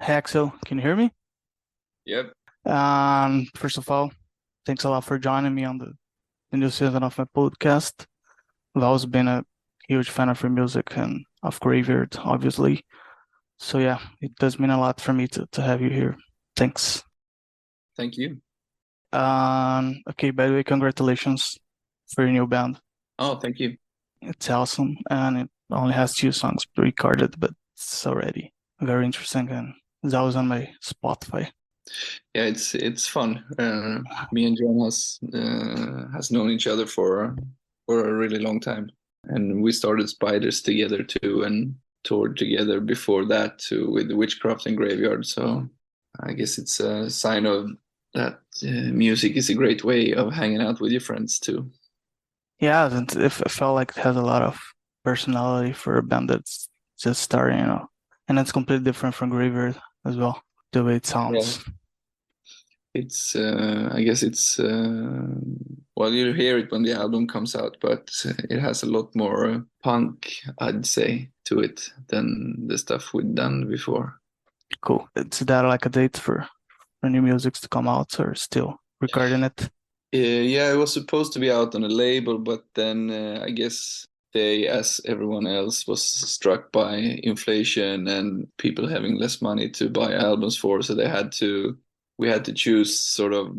Hey Axel, can you hear me? Yep. First of all, thanks a lot for joining me on the new season of my podcast. I've always been a huge fan of your music and of Graveyard, obviously. So yeah, it does mean a lot for me to have you here. Thanks. Thank you. Okay, by the way, congratulations for your new band. Oh, thank you. It's awesome, and it only has two songs recorded, but it's already very interesting, and it's always on my Spotify. Yeah, it's fun. Me and John has known each other for a really long time, and we started Spiders together too, and toured together before that too with Witchcraft and Graveyard. So I guess it's a sign of that music is a great way of hanging out with your friends too. Yeah, and it felt like it has a lot of personality for a band that's just starting. And it's completely different from Graveyard as well, the way it Yeah. sounds. It's I guess it's well, you'll hear it when the album comes out, but it has a lot more punk, I'd say, to it than the stuff we've done before. Cool. Is that like a date for new musics to come out or still recording it? Yeah, it was supposed to be out on a label, but then I guess they, as everyone else, was struck by inflation and people having less money to buy albums for, so we had to choose sort of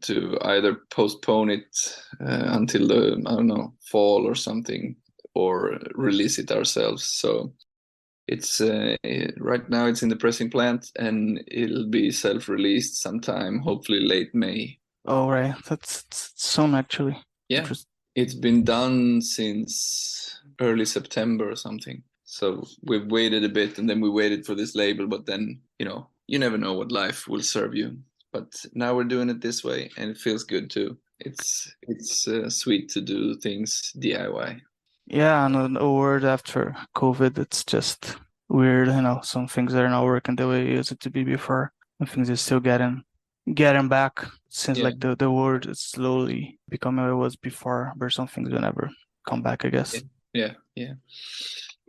to either postpone it until the, I don't know, fall or something, or release it ourselves. So it's right now it's in the pressing plant and it'll be self-released sometime, hopefully late May. Oh, right. That's soon actually. Yeah, Interest. it's been done since early September or something. So we've waited a bit and then we waited for this label, but then, you never know what life will serve you. But now we're doing it this way and it feels good too. It's sweet to do things DIY. Yeah, and a word after COVID, it's just weird. Some things are not working the way it used to be before, and things are still getting back. Seems Yeah, like the world is slowly becoming what it was before, but some things will never come back, I yeah, guess. yeah.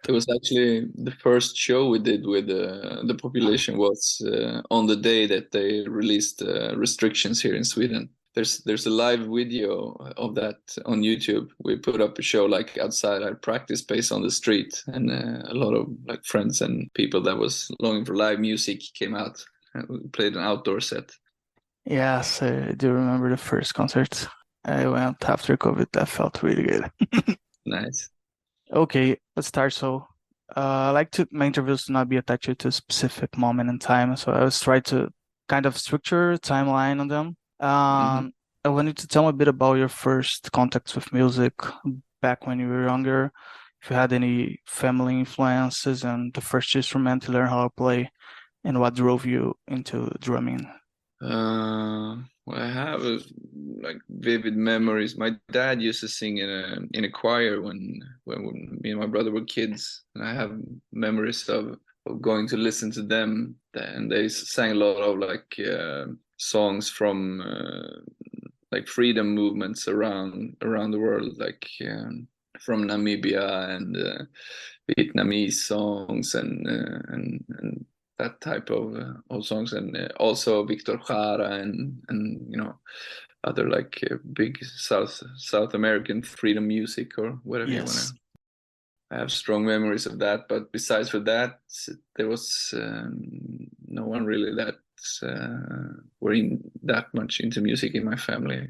It was actually the first show we did with the population was on the day that they released restrictions here in Sweden. There's a live video of that on YouTube. We put up a show like outside our practice space on the street, and a lot of like friends and people that was longing for live music came out. We played an outdoor set. Yes, I do remember the first concert I went after COVID. That felt really good. Nice. Okay, let's start. I like to my interviews to not be attached to a specific moment in time. So I always try to kind of structure a timeline on them. Hmm. I wanted to tell me a bit about your first contacts with music back when you were younger. If you had any family influences and the first instrument to learn how to play, and what drove you into drumming. Well, I have like vivid memories. My dad used to sing in a choir when me and my brother were kids, and I have memories of going to listen to them. And they sang a lot of like songs from like freedom movements around the world, like from Namibia and Vietnamese songs and that type of songs, and also Victor Jara and other like big South American freedom music or whatever you want to. Yes. I have strong memories of that, but besides for that, there was no one really that were in that much into music in my family.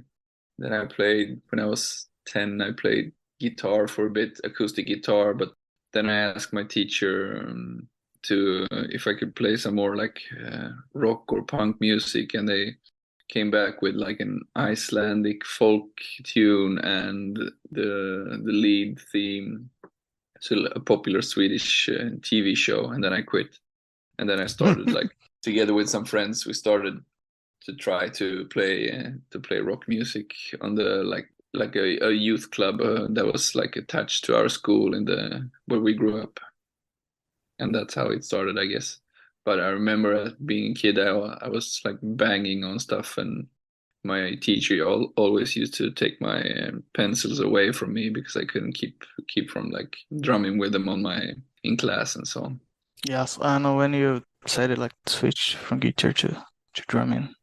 Then I played when I was 10. I played guitar for a bit, acoustic guitar, but then I asked my teacher to if I could play some more like rock or punk music, and they came back with like an Icelandic folk tune and the lead theme to a popular Swedish TV show, and then I quit. And then I started like together with some friends, we started to try to play rock music on the like a youth club that was like attached to our school in the where we grew up, and that's how it started, I guess. But I remember being a kid, I was like banging on stuff, and my teacher always used to take my pencils away from me because I couldn't keep from like drumming with them on my in class and so on. Yes, I know when you decided like to switch from guitar to drumming.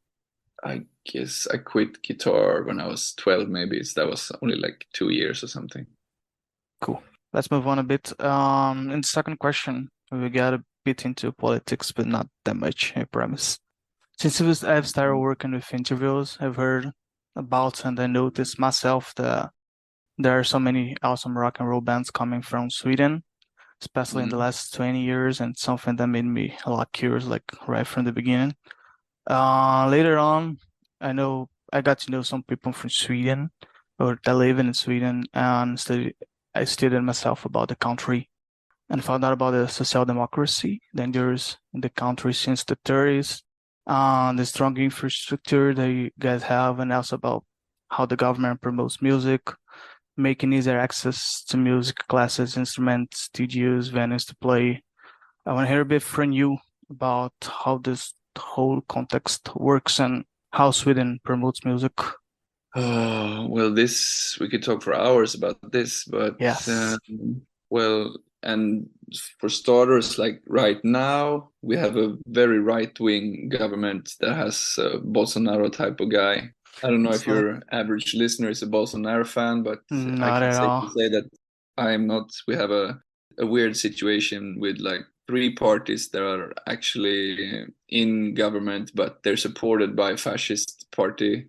I guess I quit guitar when I was 12, maybe. So that was only like 2 years or something. Cool. Let's move on a bit. In the second question, we got a bit into politics, but not that much, I promise. I've started working with interviews, I've heard about and I noticed myself that there are so many awesome rock and roll bands coming from Sweden, especially in the Mm. last 20 years, and something that made me a lot curious, like right from the beginning. Later on, I got to know some people from Sweden or that live in Sweden and I studied myself about the country and found out about the social democracy that endures in the country since the 30s, the strong infrastructure that you guys have, and also about how the government promotes music, making easier access to music classes, instruments, studios, venues to play. I want to hear a bit from you about how this whole context works and how Sweden promotes music. Oh, well, this we could talk for hours about this, but Yes. well, and for starters, like right now, we have a very right-wing government that has a Bolsonaro type of guy. I don't know It's if like your average listener is a Bolsonaro fan, but I not can at safely all. say that I'm not. We have a weird situation with like three parties that are actually in government, but they're supported by fascist party,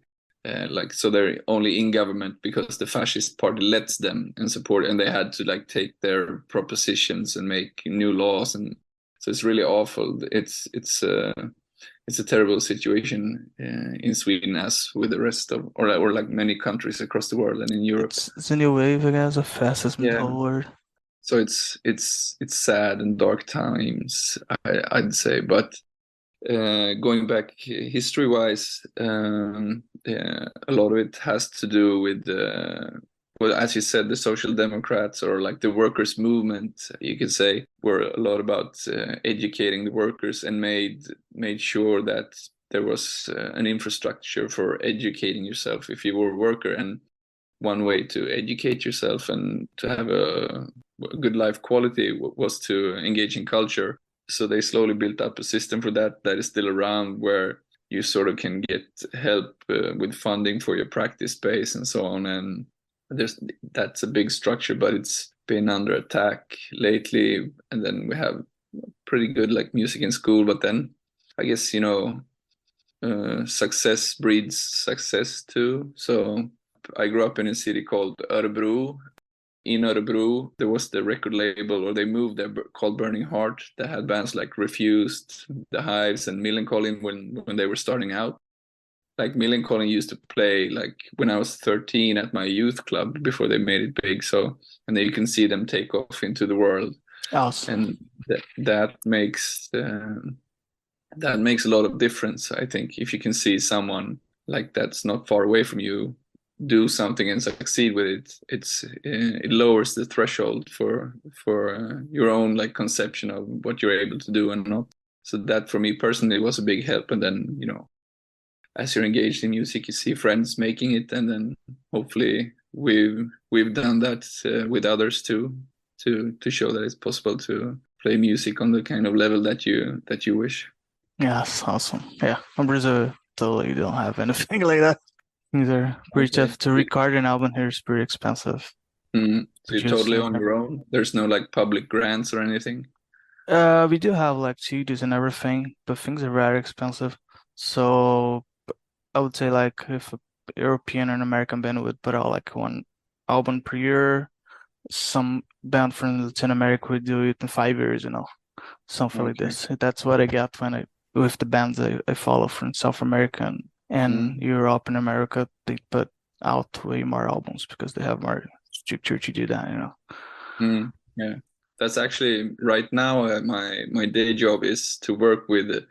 like so they're only in government because the fascist party lets them and support, and they had to like take their propositions and make new laws, and so it's really awful. It's a terrible situation in Sweden, as with the rest of, or like many countries across the world and in Europe. It's a new wave, I guess, of fascism in the Yeah, whole world. so it's sad and dark times, I'd say, but going back history wise, yeah, a lot of it has to do with well, as you said, the social democrats, or like the workers movement, you could say, were a lot about educating the workers and made sure that there was an infrastructure for educating yourself if you were a worker. And one way to educate yourself and to have a good life quality was to engage in culture. So they slowly built up a system for that that is still around, where you sort of can get help with funding for your practice space and so on. And there's that's a big structure, but it's been under attack lately. And then we have pretty good like music in school, but then I guess success breeds success too. So I grew up in a city called Örebro. In Örebro, there was the record label, or they moved there, called Burning Heart, that had bands like Refused, The Hives, and Millencolin when they were starting out. Like Millencolin used to play like when I was 13 at my youth club before they made it big. So, and then you can see them take off into the world, Awesome. and that makes a lot of difference. I think if you can see someone like that's not far away from you do something and succeed with it, it lowers the threshold for your own like conception of what you're able to do and not. So that for me personally was a big help. And then as you're engaged in music, you see friends making it, and then hopefully we've done that with others too, to show that it's possible to play music on the kind of level that you wish. Yes, awesome. Yeah, in Brazil totally don't have anything like that. Things are pretty Okay. tough to record an album here is pretty expensive. So you're Produce totally on everything. your own. There's no like public grants or anything. We do have like CDs and everything, but things are very expensive. So I would say like if a European or an American band would put out like one album per year, some band from Latin America would do it in 5 years, something like Okay. this. That's what I get when I with the bands I follow from South America and Mm. Europe and America. They put out way more albums because they have more structure to do that. Mm. Yeah. That's actually right now my day job is to work with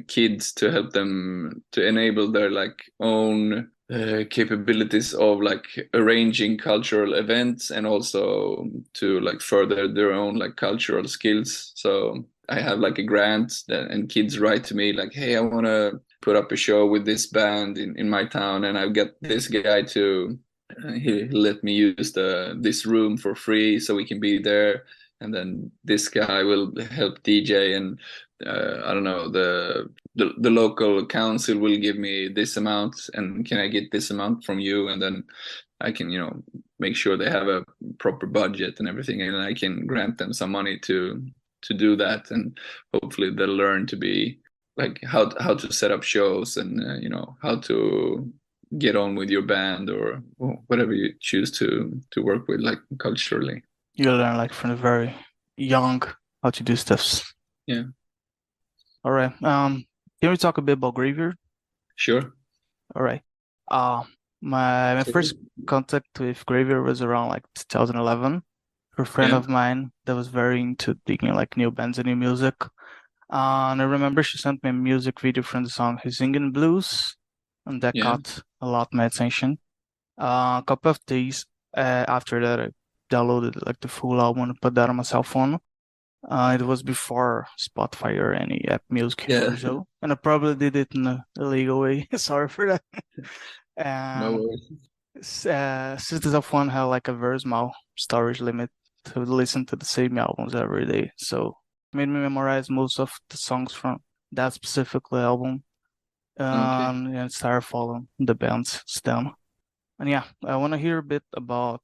kids to help them to enable their like own capabilities of like arranging cultural events, and also to like further their own like cultural skills. So I have like a grant and kids write to me like, hey, I want to put up a show with this band in my town, and I've got this guy to he let me use this room for free so we can be there. and then this guy will help DJ, and I don't know, the local council will give me this amount, and can I get this amount from you, and then I can, you know, make sure they have a proper budget and everything, and I can grant them some money to do that, and hopefully they'll learn to be like how to set up shows, and you know, how to get on with your band, or whatever you choose to work with, like culturally. You learn like from the very young how to do stuff. Yeah, All right. Can we talk a bit about Graveyard? sure. All right. Uh, my first contact with Graveyard was around like 2011. For a friend Yeah, of mine that was very into digging like new bands and new music. And I remember she sent me a music video from the song "He's Singing Blues," and that yeah. caught a lot my attention. A couple of days after that, I downloaded like the full album and put that on my cell phone. It was before Spotify or any app music Yeah. or so, and I probably did it in a illegal way. Sorry for that. No And worries. Citizens of One had like a very small storage limit to listen to the same albums every day, so it made me memorize most of the songs from that specific album, Okay. and start following the band's stem. And yeah, I want to hear a bit about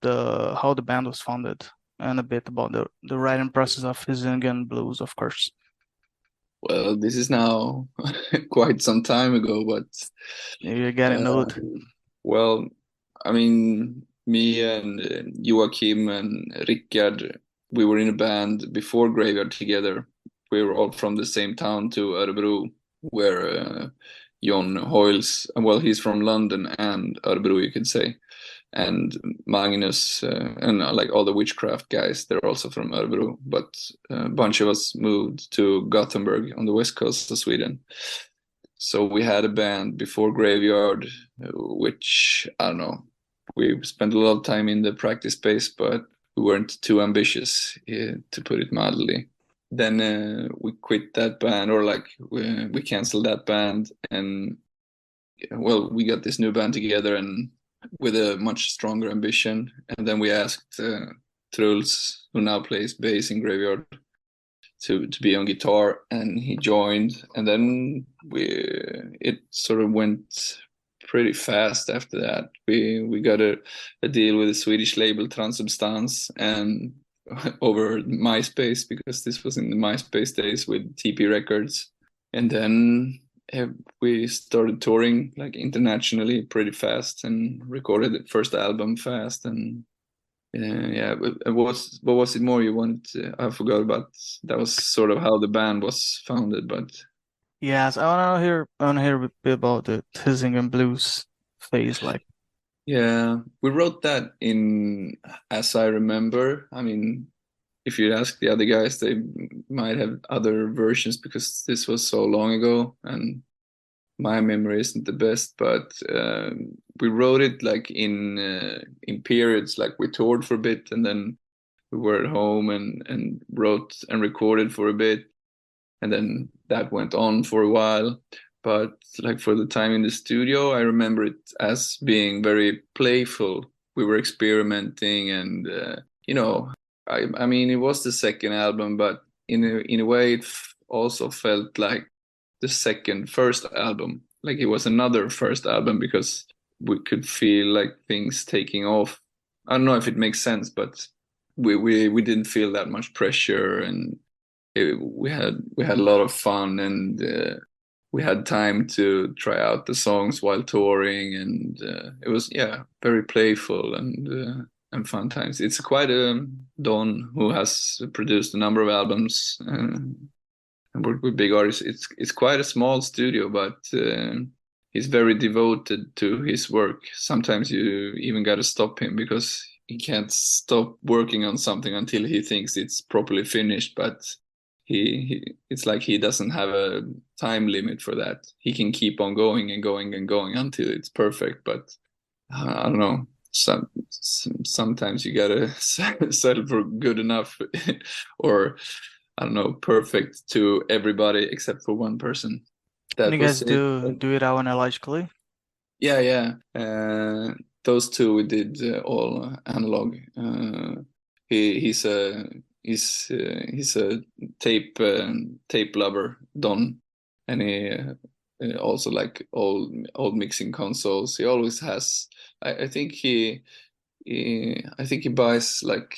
the how the band was founded and a bit about the writing process of Hizinga Blues, of course. Well, this is now quite some time ago, but You're getting uh, old. well, I mean, me and Joachim and Rickard, we were in a band before Graveyard together. We were all from the same town to Örebro, where John Hoyles, well, he's from London and Örebro, you could say. And Magnus and like all the witchcraft guys, they're also from Örebro. But a bunch of us moved to Gothenburg on the west coast of Sweden. So we had a band before Graveyard, which I don't know. We spent a lot of time in the practice space, but we weren't too ambitious, to put it mildly. Then we quit that band, or like we canceled that band, and well, we got this new band together, and with a much stronger ambition. And then we asked Truls, who now plays bass in Graveyard, to be on guitar, and he joined. And then it sort of went pretty fast after that. We got a deal with a Swedish label, Transubstans, and over MySpace, because this was in the MySpace days with TP Records. And then we started touring like internationally pretty fast, and recorded the first album fast. And yeah, but what was it more you wanted to, I forgot about. That was sort of how the band was founded, but Yes, I wanna hear a bit about the Hizinga Blues phase, like. yeah, we wrote that in As I Remember. I mean, if you ask the other guys, they might have other versions, because this was so long ago and my memory isn't the best. But we wrote it like in periods. Like we toured for a bit, and then we were at home and wrote and recorded for a bit, and then that went on for a while. But like for the time in the studio, I remember it as being very playful. We were experimenting, and you know, I mean, it was the second album, but in a way, it also felt like the first album. Like it was another first album, because we could feel like things taking off. I don't know if it makes sense, but we didn't feel that much pressure, and we had a lot of fun, and we had time to try out the songs while touring, and it was, yeah, very playful and fun times. It's quite a Don, who has produced a number of albums and worked with big artists. It's quite a small studio, but he's very devoted to his work. Sometimes you even got to stop him, because he can't stop working on something until he thinks it's properly finished. But it's like he doesn't have a time limit for that. He can keep on going and going and going until it's perfect. But I don't know. Sometimes you gotta settle for good enough, or I don't know, perfect to everybody except for one person. And That you was guys it. do it analogically? Yeah, yeah. Those two we did all analog. he's a tape lover, Don, and he also like old mixing consoles. He always has. I think I think he buys like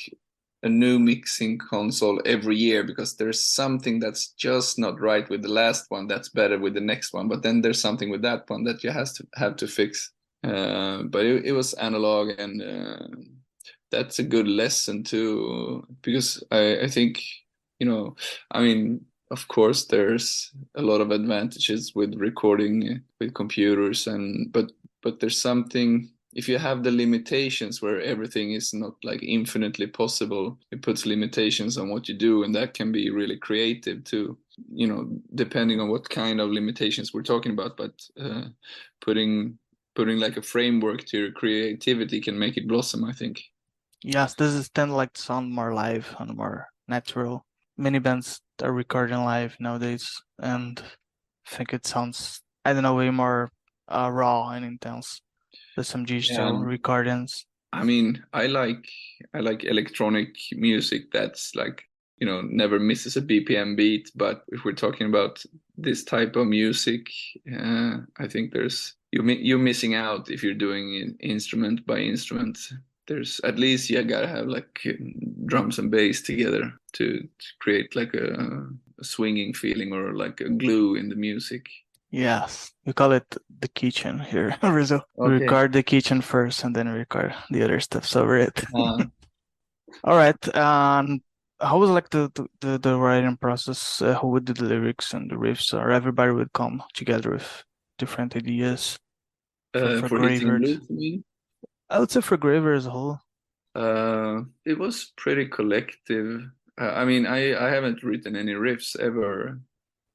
a new mixing console every year because there's something that's just not right with the last one that's better with the next one. But then there's something with that one that you have to fix. But it was analog, and that's a good lesson too, because I think, you know, I mean, of course, there's a lot of advantages with recording with computers, and but there's something, if you have the limitations where everything is not like infinitely possible, it puts limitations on what you do, and that can be really creative too. You know, depending on what kind of limitations we're talking about, but putting like a framework to your creativity can make it blossom, I think. Yes, this is tend like to sound more live and more natural. Many bands are recording live nowadays, and I think it sounds, I don't know, way more raw and intense. The some digital And recordings. I mean, I like electronic music that's like, you know, never misses a BPM beat. But if we're talking about this type of music, I think there's you're missing out if you're doing it instrument by instrument. There's at least you gotta have like drums and bass together to create like a swinging feeling or like a glue in the music. Yes, we call it the kitchen here in Brazil. We Okay. record the kitchen first and then we record the other stuff over it. Uh, All right. How was like the writing process? Who would do the lyrics and the riffs, or everybody would come together with different ideas for for hitting Graveyard? blues, you mean? I would say for Graveyard as a whole. It was pretty collective. I mean, I haven't written any riffs ever.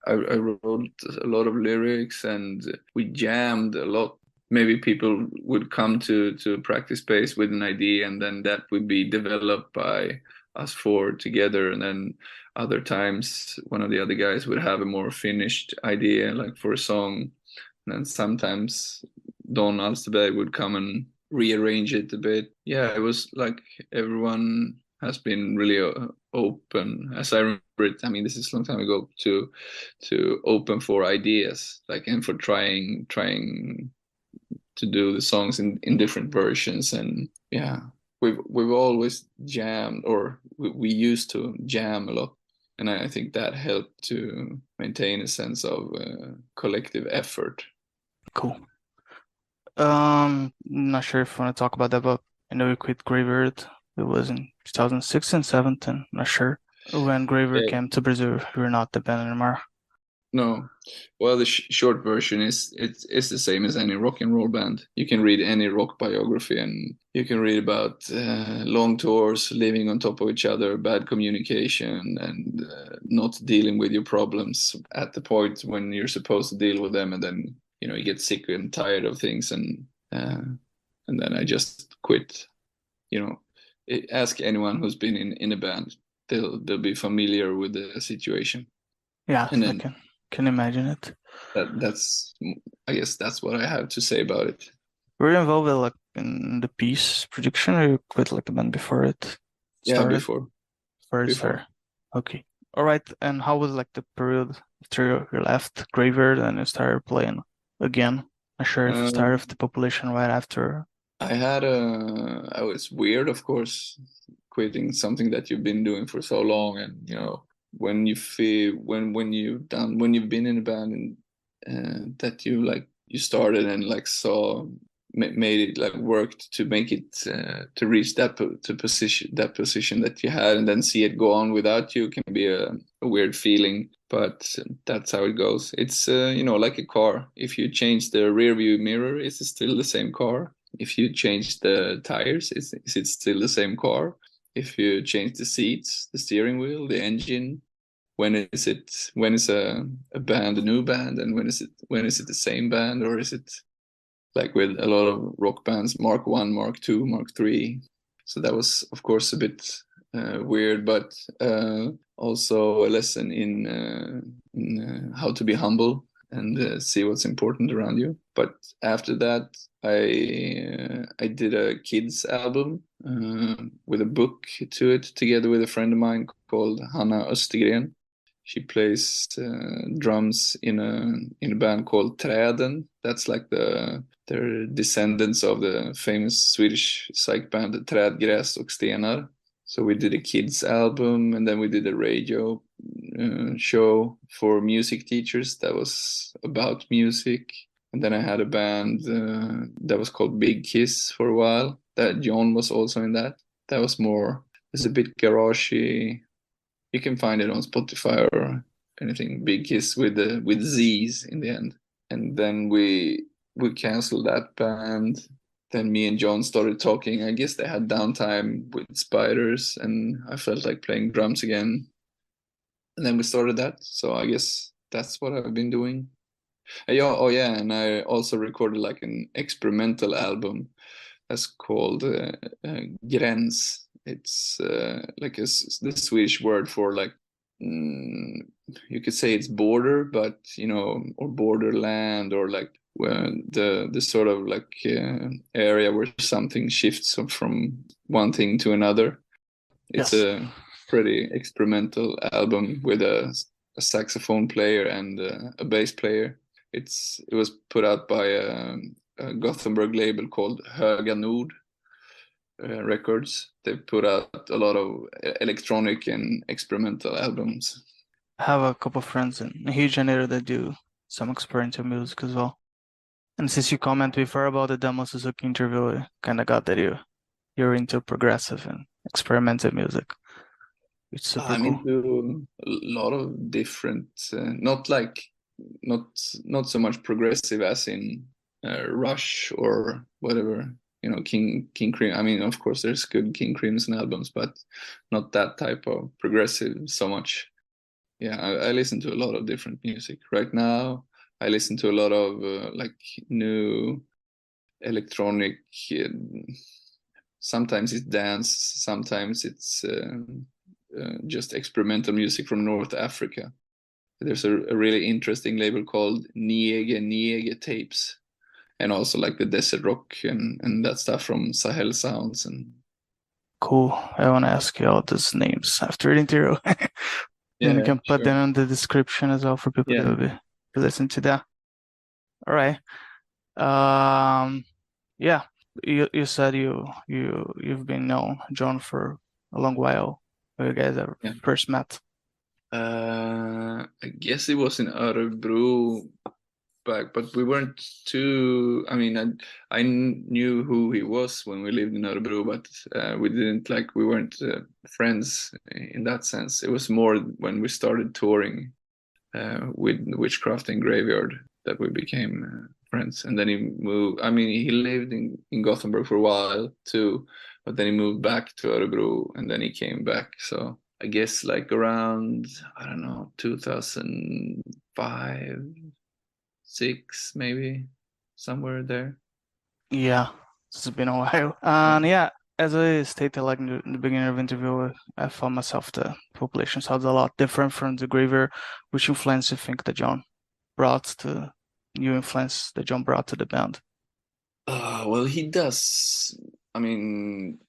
I wrote a lot of lyrics and we jammed a lot. Maybe people would come to a practice space with an idea, and then that would be developed by us four together. And then other times, one of the other guys would have a more finished idea, like for a song. And then sometimes Don Alsterberg would come and rearrange it a bit. Yeah, it was like everyone has been really open, as I remember it. I mean, this is a long time ago, to open for ideas, like, and for trying to do the songs in different versions. And yeah, we've always jammed, or we used to jam a lot, and I think that helped to maintain a sense of collective effort. Cool. Not sure if you want to talk about that, but I know we quit Graveyard. It was in 2016, 17. Not sure. When Graveyard Yeah. came to Brazil, we were not the band anymore. No. Well, the short version is it's the same as any rock and roll band. You can read any rock biography, and you can read about long tours, living on top of each other, bad communication, and not dealing with your problems at the point when you're supposed to deal with them, and then you get sick and tired of things, and then I just quit. You know, ask anyone who's been in a band; they'll be familiar with the situation, and Yes, I then can imagine it. that's I guess that's what I have to say about it. Were you involved like in the piece production, or you quit like the band before it Yeah, started? before Before it before. started. Okay. All right. And how was like the period after you left Graveyard and you started playing again? Not sure if you started Um, with the population right after. I was weird, of course, quitting something that you've been doing for so long, and when you feel when you've been in a band, and that you started and like saw made it, like worked to make it to reach that position that you had, and then see it go on without you can be a weird feeling. But that's how it goes. It's like a car. If you change the rear view mirror, is it still the same car? If you change the tires, is it still the same car? If you change the seats, the steering wheel, the engine, when is a band a new band, and when is it the same band, or is it like with a lot of rock bands, Mark One, Mark Two, Mark Three? So that was, of course, a bit weird, but also a lesson in how to be humble and see what's important around you. But after that, I did a kids album with a book to it, together with a friend of mine called Hanna Östergren. She plays drums in a band called Träden. That's like they're descendants of the famous Swedish psych band Träd, Gräs och Stenar. So we did a kids album, and then we did a radio show for music teachers that was about music. And then I had a band that was called Big Kiss for a while. That John was also in that. That was more, it's a bit garagey. You can find it on Spotify or anything. Big Kiss with Z's in the end. And then we canceled that band. Then me and John started talking. I guess they had downtime with Spiders, and I felt like playing drums again. And then we started that. So I guess that's what I've been doing. Yeah, oh yeah, and I also recorded like an experimental album that's called Gräns. It's like the Swedish word for like you could say it's border, but you know, or borderland, or like the sort of like area where something shifts from one thing to another. It's Yes. a pretty experimental album with a saxophone player and a bass player. It was put out by a Gothenburg label called Höga Nord Records. They put out a lot of electronic and experimental albums. I have a couple of friends in Rio de Janeiro that do some experimental music as well. And since you commented before about the Demo Suzuki interview, I kind of got that you're into progressive and experimental music. It's super I'm cool. into a lot of different, not like not not so much progressive as in Rush or whatever. You know, King Cream. I mean, of course, there's good King Crimson albums, but not that type of progressive so much. Yeah, I listen to a lot of different music right now. I listen to a lot of like new electronic. Sometimes it's dance, sometimes it's just experimental music from North Africa. There's a really interesting label called Niege Tapes, and also like the desert rock and that stuff from Sahel Sounds. And Cool. I want to ask you all those names after the interview. Then you yeah, can put sure. them in the description as well for people Yeah. to listen to that. All right. Um, yeah. You said you've been known John for a long while. You guys ever Yeah. first met? I guess it was in Örebro back, but we weren't too. I mean, I knew who he was when we lived in Örebro, but we didn't like we weren't friends in that sense. It was more when we started touring with Witchcraft and Graveyard that we became friends. And then he moved. I mean, he lived in Gothenburg for a while too, but then he moved back to Örebro, and then he came back. So I guess like around, I don't know, 2005, six, maybe somewhere there. Yeah, it's been a while. Yeah. And yeah, as I stated like in the beginning of the interview, I found myself the population sounds a lot different from the Graver. Which influence you think that John brought to new influence that John brought to the band? Well, he does. I mean,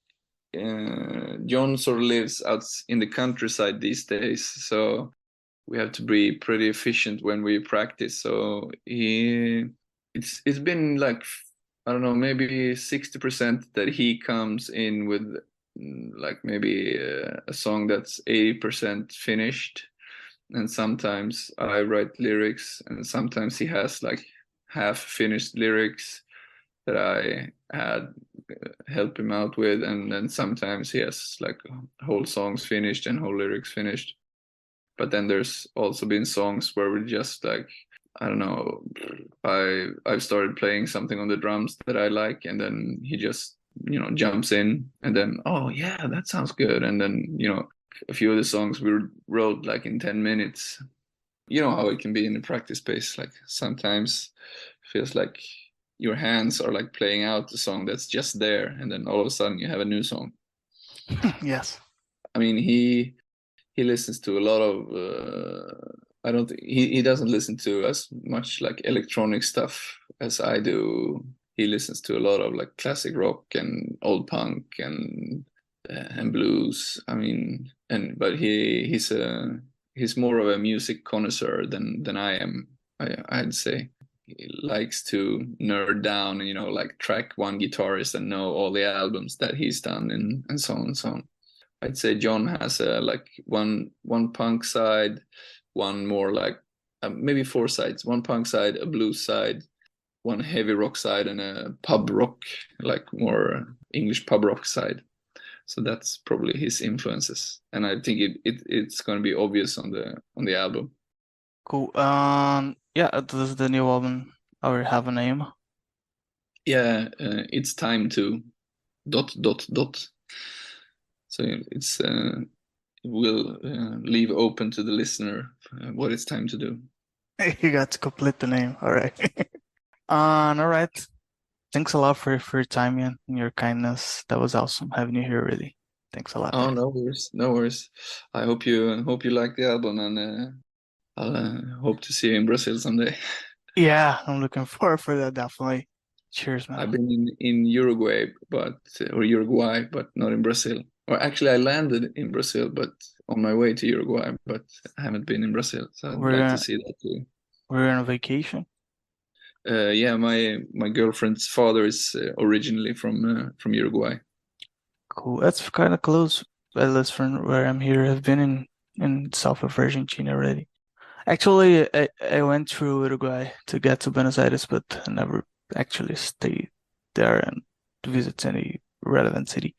John sort of lives out in the countryside these days, so we have to be pretty efficient when we practice. So it's been like, I don't know, maybe 60% that he comes in with like maybe a song that's 80% finished, and sometimes I write lyrics, and sometimes he has like half finished lyrics that I had help him out with, and then sometimes he has like whole songs finished and whole lyrics finished. But then there's also been songs where we're just like, I don't know, I've started playing something on the drums that I like, and then he just, you know, jumps in, and then, oh yeah, that sounds good. And then, you know, a few of the songs we wrote like in 10 minutes. You know how it can be in the practice space. Like sometimes it feels like your hands are like playing out the song that's just there, and then all of a sudden you have a new song. Yes. I mean, he listens to a lot of I don't think he doesn't listen to as much like electronic stuff as I do. he listens to a lot of like classic rock and old punk and blues. I mean, and but he's more of a music connoisseur than I am. I'd say he likes to nerd down and like track one guitarist and know all the albums that he's done and so on and so on. I'd say John has a like one punk side, one more like maybe four sides: one punk side, a blues side, one heavy rock side, and a pub rock, like more English pub rock side. So that's probably his influences, and I think it's going to be obvious on the album. Cool. Yeah, does the new album already have a name? Yeah, it's time to dot dot dot. So it's we'll leave open to the listener what it's time to do. You got to complete the name. All right. All right. Thanks a lot for your time, Ian, and your kindness. That was awesome having you here, really. Thanks a lot, Oh, man. no worries, no worries. I hope you like the album, and I'll hope to see you in Brazil someday. Yeah, I'm looking forward for that, definitely. Cheers, man. I've been in Uruguay, or Uruguay, but not in Brazil. Or actually, I landed in Brazil, but on my way to Uruguay, but I haven't been in Brazil, so I'd like to We're see that too. we're on vacation. Yeah, my girlfriend's father is originally from Uruguay. Cool. That's kind of close, at least from where I'm here. I've been in south of Argentina already. Actually, I went through Uruguay to get to Buenos Aires, but I never actually stayed there and to visit any relevant city.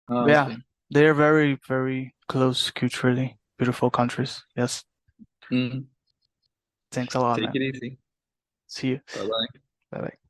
Ah, But yeah, okay. they're very, very close culturally. Beautiful countries. Yes. Mm. Thanks a lot, Take man. it easy. See you. Bye bye. Bye bye.